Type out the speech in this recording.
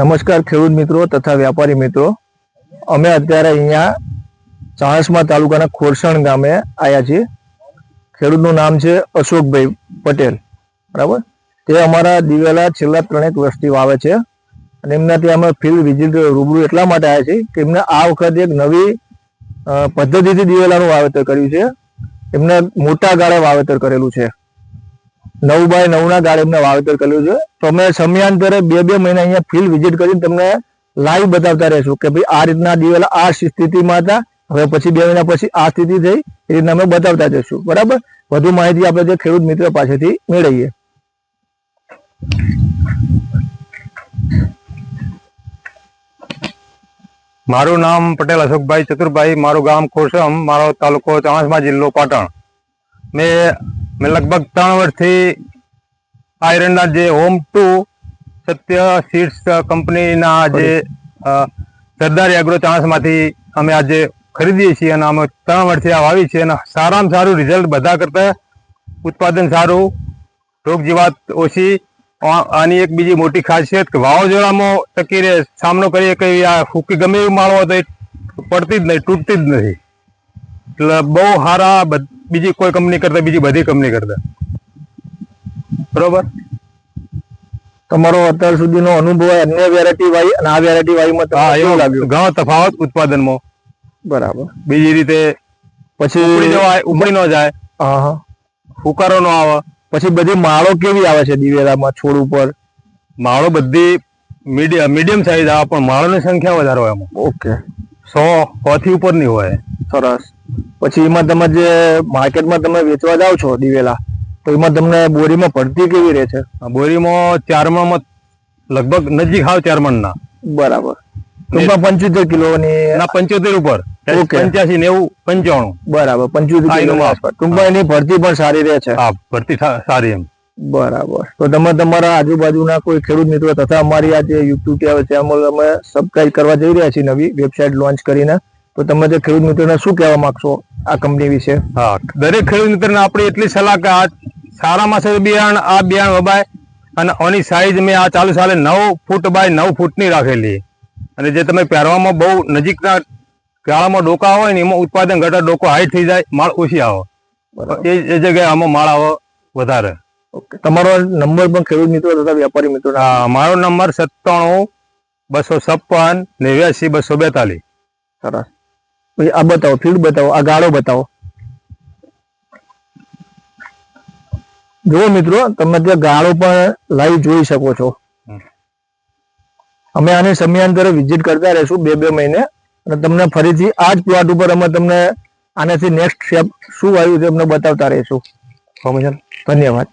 નમસ્કાર ખેડૂત મિત્રો તથા વ્યાપારી મિત્રો, અમે અત્યારે અહીંયા ચાણસ્મા તાલુકાના ખોરસણ ગામે આવ્યા છીએ. ખેડૂતનું નામ છે અશોકભાઈ પટેલ, બરાબર. તે અમારા દિવેલા છેલ્લા 3 વર્ષથી વાવે છે અને એમના ત્યાં અમે ફિલ્ડ વિઝિટ રૂબરૂ એટલા માટે આવ્યા છીએ કે એમને આ વખતે એક નવી પદ્ધતિથી દિવેલાનું વાવેતર કર્યું છે. એમને મોટા ગાળે વાવેતર કરેલું છે, 9x9 ના ગાળે એમને વાવેતર કર્યું છે. તો અમે સમયાંતરે 2 મહિના અહીંયા ફિલ્ડ વિઝિટ કરીને તમને લાઈવ બતાવતા રહેશું કે ભાઈ આ રીતના દિવેલા આ સ્થિતિમાં હતા, હવે પછી 2 મહિના પછી આ સ્થિતિ થઈ, એ રીતના અમે બતાવતા જઈશું, બરાબર. વધુ માહિતી આપણે જે ખેડૂત મિત્ર પાસેથી મેળવીએ. મારું નામ પટેલ અશોકભાઈ ચતુરભાઈ, મારું ગામ ખોરસમ, મારો તાલુકો ચાણસ્મા, જિલ્લો પાટણ. મેં લગભગ 3 વર્ષથી આયરનના જે હોમ ટુ સત્ય સીડ્સ કંપનીના જે સરદાર એગ્રો ચાણસ્માથી અમે આજે ખરીદીએ છીએ અને અમે 3 વર્ષથી આ વાવી છીએ અને સારામાં સારું રિઝલ્ટ બધા કરતા ઉત્પાદન સારું, રોગ જીવાત ઓછી. આની એક બીજી મોટી ખાસિયત કે વાવાઝોડામાં ટકી રહે, સામનો કરીએ કે આ ફૂકી ગમે એવી માળો તો એ પડતી જ નહીં, તૂટતી જ નથી. એટલે બહુ સારા બીજી કોઈ કંપની કરતા, બીજી બધી કંપની કરતા. બરોબર. તમારો અત્યાર સુધીનો અનુભવ અન્ય વેરાયટી વાવી અને આ વેરાયટી વાવીમાં એવું લાગ્યું? ઘણો તફાવત ઉત્પાદનમાં. બરાબર. બીજી રીતે પછી ઉપડી ન જાય, ફુકારો ન આવે. પછી બધી માળો કેવી આવે છે દિવેલામાં? છોડ ઉપર માળો બધી મીડિયમ સાઈઝ આવે, પણ માળોની સંખ્યા વધારે હોય એમાં. ઓકે. 100 થી ઉપરની હોય. સરસ. પછી એમાં તમે જે માર્કેટમાં તમે વેચવા જાઓ છો દિવેલા, તો એમાં તમને બોરીમાં પડતી કેવી રહે છે? બોરીમાં 4 મણમાં લગભગ નજીક હાવ 4 મણના. બરાબર. ટૂંકમાં 75 કિલોની ના, 75 ઉપર. 85, 90, 95. બરાબર, 75 કિલો આસપાસ. ટૂંકમાં એની ભરતી પણ સારી રહે છે. હા, ભરતી સારી એમ. બરાબર. તો તમે તમારા આજુબાજુના કોઈ ખેડૂત મિત્રો તથા અમારી આ જે યુટ્યુબ ચેનલ અમે સબસ્ક્રાઇબ કરવા જઈ રહ્યા છીએ, નવી વેબસાઇટ લોન્ચ કરીને, તો તમે જે ખેડૂત મિત્રોને શું કહેવા માંગશો આ કંપની વિશે? હા, દરેક ખેડૂત મિત્રને આપણી એટલી સલાહ કે આ સારામાં સારું બિયારણ, આ બિયારણ વબાય. અને આની સાઈઝ મેં આ ચાલુ સાલે 9 ફૂટ બાય 9 ફૂટની રાખેલી. અને જે તમે પહેરવામાં બહુ નજીકના ગાળામાં ડોકા હોય ને એમાં ઉત્પાદન ઘટા, ડોકો હાઈટ થઈ જાય, માળ ઓછી આવે. એ જગ્યાએ આમાં માળ આવે વધારે. ઓકે. તમારો નંબર પણ ખેડૂત મિત્રો તથા વ્યાપારી મિત્રો? હા, મારો નંબર 97 256 89 242. સરસ. પછી આ બતાવો, ફીલ્ડ બતાવો, આ ગાળો બતાવો. જુઓ મિત્રો, તમે ત્યાં ગાળો પણ લાઈવ જોઈ શકો છો. અમે આને સમયાંતરે વિઝિટ કરતા રહીશું 2 મહિને, અને તમને ફરીથી આ જ પ્લોટ ઉપર અમે તમને આનાથી નેક્સ્ટ સ્ટેપ શું આવ્યું તે અમને બતાવતા રહીશું. ધન્યવાદ.